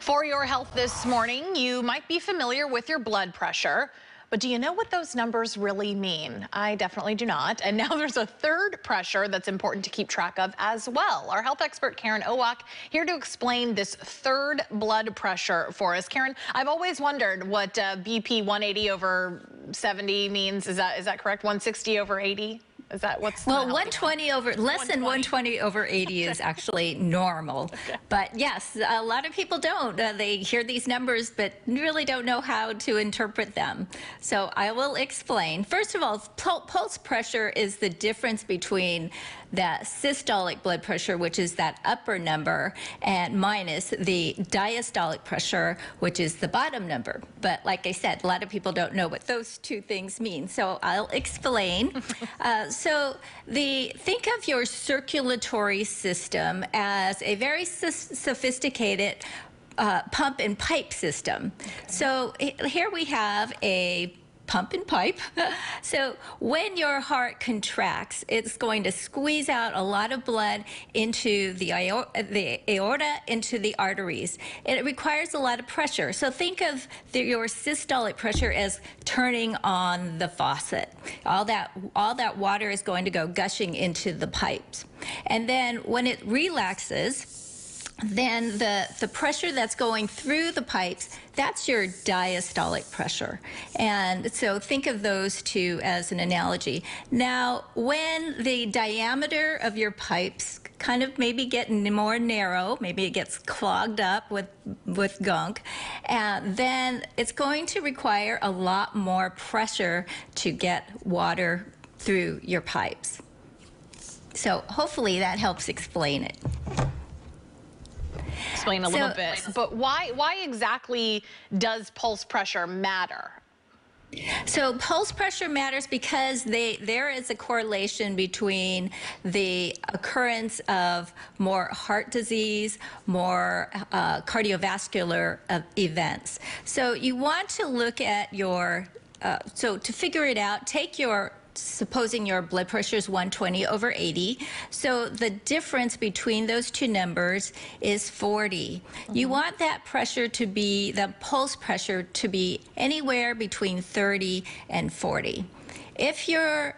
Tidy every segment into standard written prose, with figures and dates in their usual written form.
For your health this morning, you might be familiar with your blood pressure, but do you know what those numbers really mean? I definitely do not. And now there's a third pressure that's important to keep track of as well. Our health expert, Karen Owoc, here to explain this third blood pressure for us. Karen, I've always wondered what BP 180 over 70 means. Is that correct? 160 over 80? Is that what's well, 120 over less than 120 over 80 is actually normal. Okay. But yes, a lot of people don't. They hear these numbers, but really don't know how to interpret them. So I will explain. First of all, pulse pressure is the difference between the systolic blood pressure, which is that upper number, and minus the diastolic pressure, which is the bottom number. But like I said, a lot of people don't know what those two things mean. So I'll explain. Think of your circulatory system as a very sophisticated pump and pipe system. Okay. So here we have a pump and pipe. So when your heart contracts, it's going to squeeze out a lot of blood into the aorta, into the arteries. It requires a lot of pressure. So think of your systolic pressure as turning on the faucet. All that water is going to go gushing into the pipes. And then when it relaxes, then the pressure that's going through the pipes, that's your diastolic pressure. And so think of those two as an analogy. Now, when the diameter of your pipes kind of maybe get more narrow, maybe it gets clogged up with gunk, and then it's going to require a lot more pressure to get water through your pipes. So hopefully that helps explain it. Explain a little bit, but why exactly does pulse pressure matter? So pulse pressure matters because there is a correlation between the occurrence of more heart disease, more cardiovascular events. So you want to look at your, so to figure it out, take your, supposing your blood pressure is 120 over 80. So the difference between those two numbers is 40. Mm-hmm. You want that pressure to be, the pulse pressure to be anywhere between 30 and 40. If you're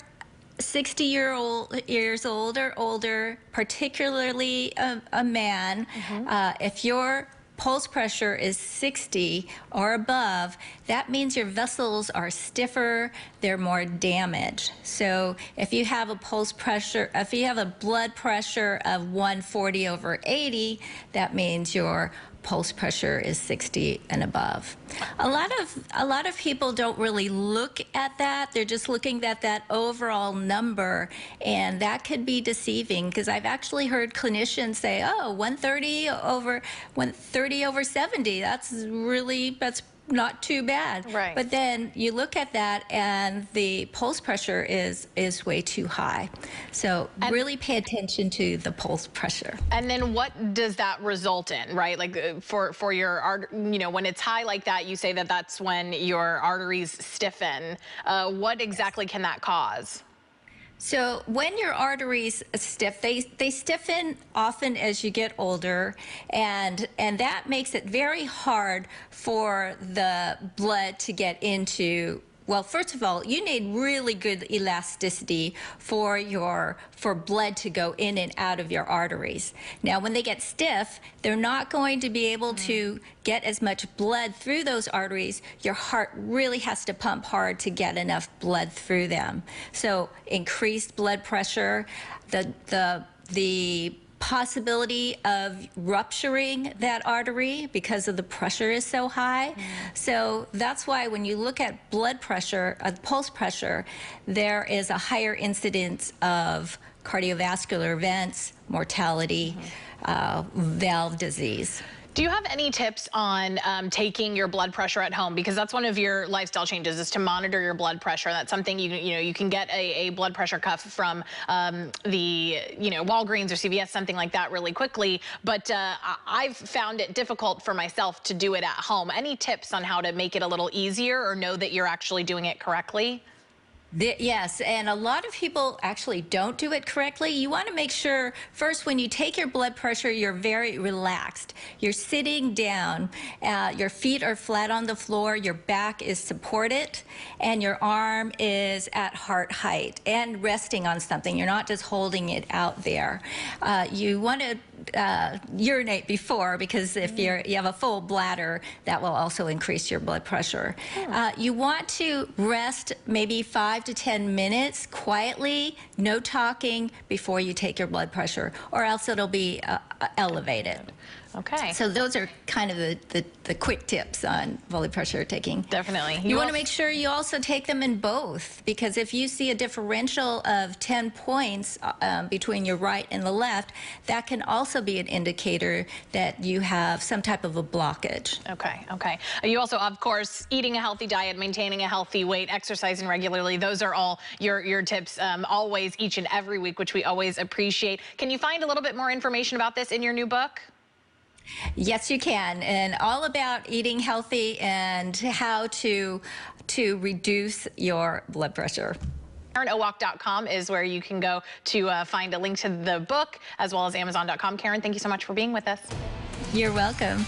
60 years old or older, particularly a man, mm-hmm. If your pulse pressure is 60 or above, that means your vessels are stiffer, they're more damaged. So if you have a pulse pressure, if you have a blood pressure of 140 over 80, that means your pulse pressure is 60 and above. A lot of people don't really look at that. They're just looking at that overall number, and that could be deceiving because I've actually heard clinicians say, oh, 130 over 70, that's not too bad. Right. But then you look at that and the pulse pressure is way too high. So really pay attention to the pulse pressure. And then what does that result in, right? Like for your, when it's high like that, you say that that's when your arteries stiffen. What exactly can that cause? So when your arteries stiff, they stiffen often as you get older, and that makes it very hard for the blood to get into. Well, first of all, you need really good elasticity for blood to go in and out of your arteries. Now, when they get stiff, they're not going to be able to get as much blood through those arteries. Your heart really has to pump hard to get enough blood through them. So increased blood pressure, the possibility of rupturing that artery because of the pressure is so high. So that's why when you look at blood pressure, pulse pressure, there is a higher incidence of cardiovascular events, mortality, valve disease. Do you have any tips on taking your blood pressure at home? Because that's one of your lifestyle changes, is to monitor your blood pressure. That's something you can get a blood pressure cuff from the Walgreens or CVS, something like that, really quickly. But I've found it difficult for myself to do it at home. Any tips on how to make it a little easier or know that you're actually doing it correctly? Yes, and a lot of people actually don't do it correctly. You want to make sure first when you take your blood pressure, you're very relaxed. You're sitting down, your feet are flat on the floor, your back is supported, and your arm is at heart height and resting on something. You're not just holding it out there. You want to urinate before, because if you have a full bladder, that will also increase your blood pressure. You want to rest maybe 5 to 10 minutes quietly, no talking, before you take your blood pressure, or else it'll be elevated. Okay. So those are kind of the quick tips on blood pressure taking. Definitely. You want to make sure you also take them in both, because if you see a differential of 10 points between your right and the left, that can also be an indicator that you have some type of a blockage. Okay, okay. You also, of course, eating a healthy diet, maintaining a healthy weight, exercising regularly. Those are all your tips always, each and every week, which we always appreciate. Can you find a little bit more information about this in your new book? Yes, you can, and all about eating healthy and how to reduce your blood pressure. KarenOwoc.com is where you can go to find a link to the book, as well as Amazon.com. Karen, thank you so much for being with us. You're welcome.